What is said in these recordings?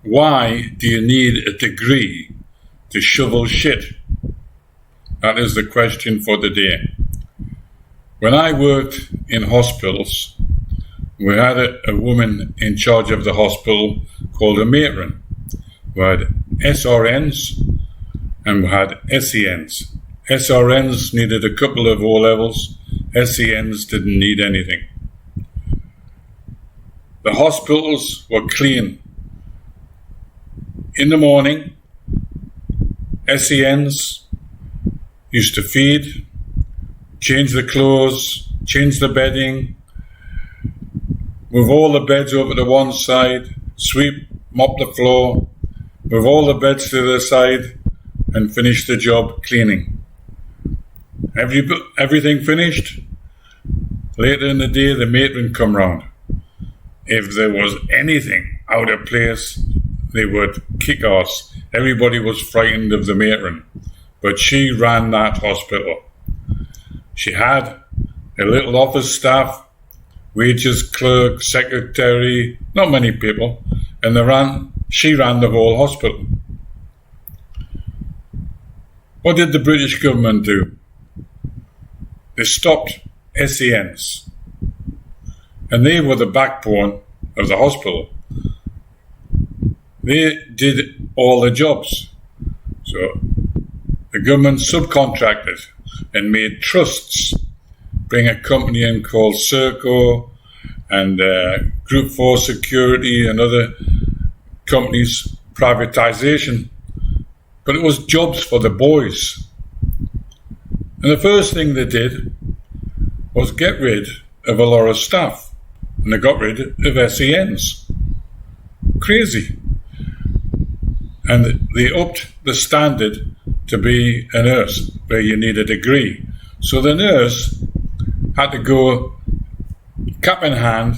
Why do you need a degree to shovel shit? That is the question for the day. When I worked in hospitals, we had a woman in charge of the hospital called a matron. We had SRNs and we had SENs. SRNs needed a couple of O-levels. SENs didn't need anything. The hospitals were clean. In the morning, SENs used to feed, change the clothes, change the bedding, move all the beds over to one side, sweep, mop the floor, move all the beds to the side, and finish the job cleaning. Everything finished. Later in the day, the matron come round. If there was anything out of place, they would kick us. Everybody was frightened of the matron, but she ran that hospital. She had a little office staff, wages clerk, secretary, not many people, and she ran the whole hospital. What did the British government do? They stopped SENs, and they were the backbone of the hospital. They did all the jobs. So the government subcontracted and made trusts, bring a company in called Serco and Group 4 Security and other companies, privatisation. But it was jobs for the boys. And the first thing they did was get rid of a lot of staff. And they got rid of SENs. Crazy. And they upped the standard to be a nurse, where you need a degree. So the nurse had to go cap in hand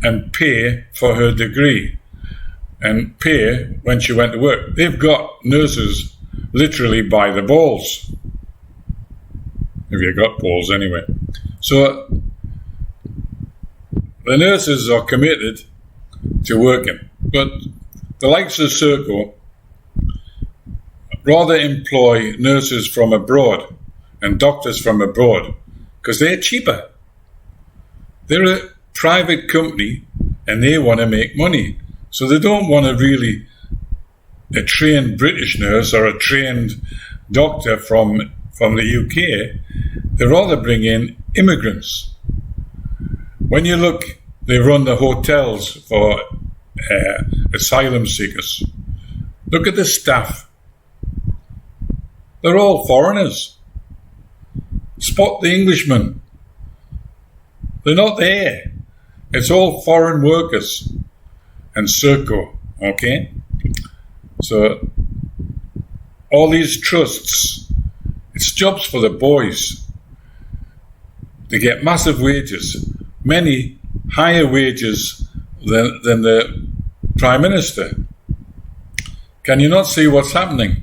and pay for her degree and pay when she went to work. They've got nurses literally by the balls. If you got balls anyway. So the nurses are committed to working, but the likes of Serco rather employ nurses from abroad and doctors from abroad because they're cheaper. They're a private company and they want to make money. So they don't want a trained British nurse or a trained doctor from the UK. They rather bring in immigrants. When you look, they run the hotels for asylum seekers. Look at the staff. They're all foreigners. Spot the Englishmen. They're not there. It's all foreign workers. And Serco, okay? So, all these trusts, it's jobs for the boys. They get massive wages, many higher wages than the Prime Minister. Can you not see what's happening?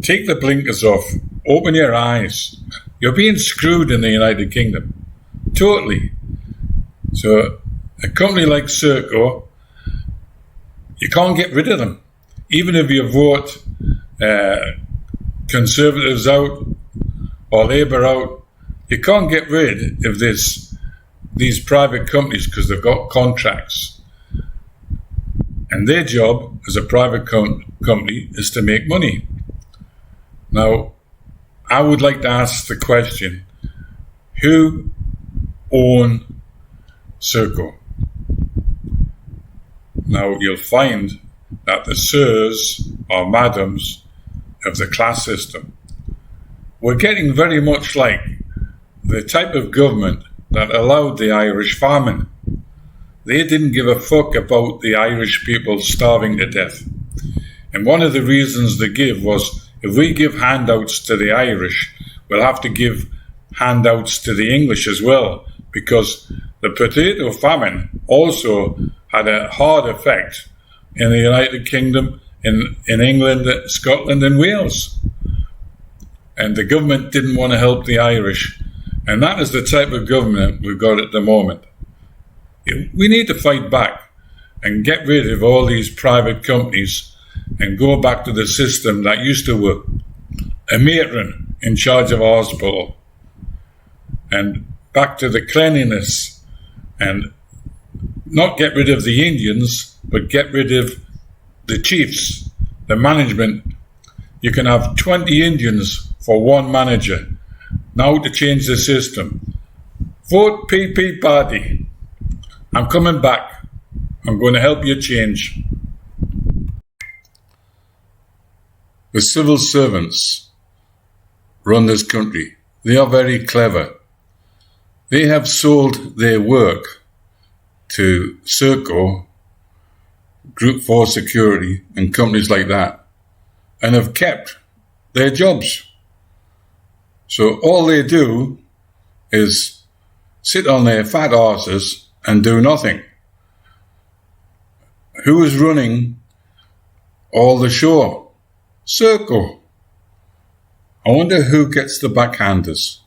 Take the blinkers off. Open your eyes. You're being screwed in the United Kingdom. Totally. So, a company like Serco, you can't get rid of them. Even if you vote Conservatives out or Labour out, you can't get rid of these private companies because they've got contracts. And their job as a private company is to make money. Now, I would like to ask the question, who own Serco? Now, you'll find that the sirs or madams of the class system were getting very much like the type of government that allowed the Irish famine. They didn't give a fuck about the Irish people starving to death. And one of the reasons they give was, if we give handouts to the Irish, we'll have to give handouts to the English as well, because the potato famine also had a hard effect in the United Kingdom, in England, Scotland and Wales. And the government didn't want to help the Irish. And that is the type of government we've got at the moment. We need to fight back and get rid of all these private companies and go back to the system that used to work. A matron in charge of a hospital, and back to the cleanliness, and not get rid of the Indians, but get rid of the chiefs, the management. You can have 20 Indians for one manager. Now to change the system. Vote PP Party. I'm coming back. I'm going to help you change. The civil servants run this country. They are very clever. They have sold their work to Serco, Group 4 Security, and companies like that, and have kept their jobs. So all they do is sit on their fat arses and do nothing. Who is running all the show? Serco. I wonder who gets the backhanders.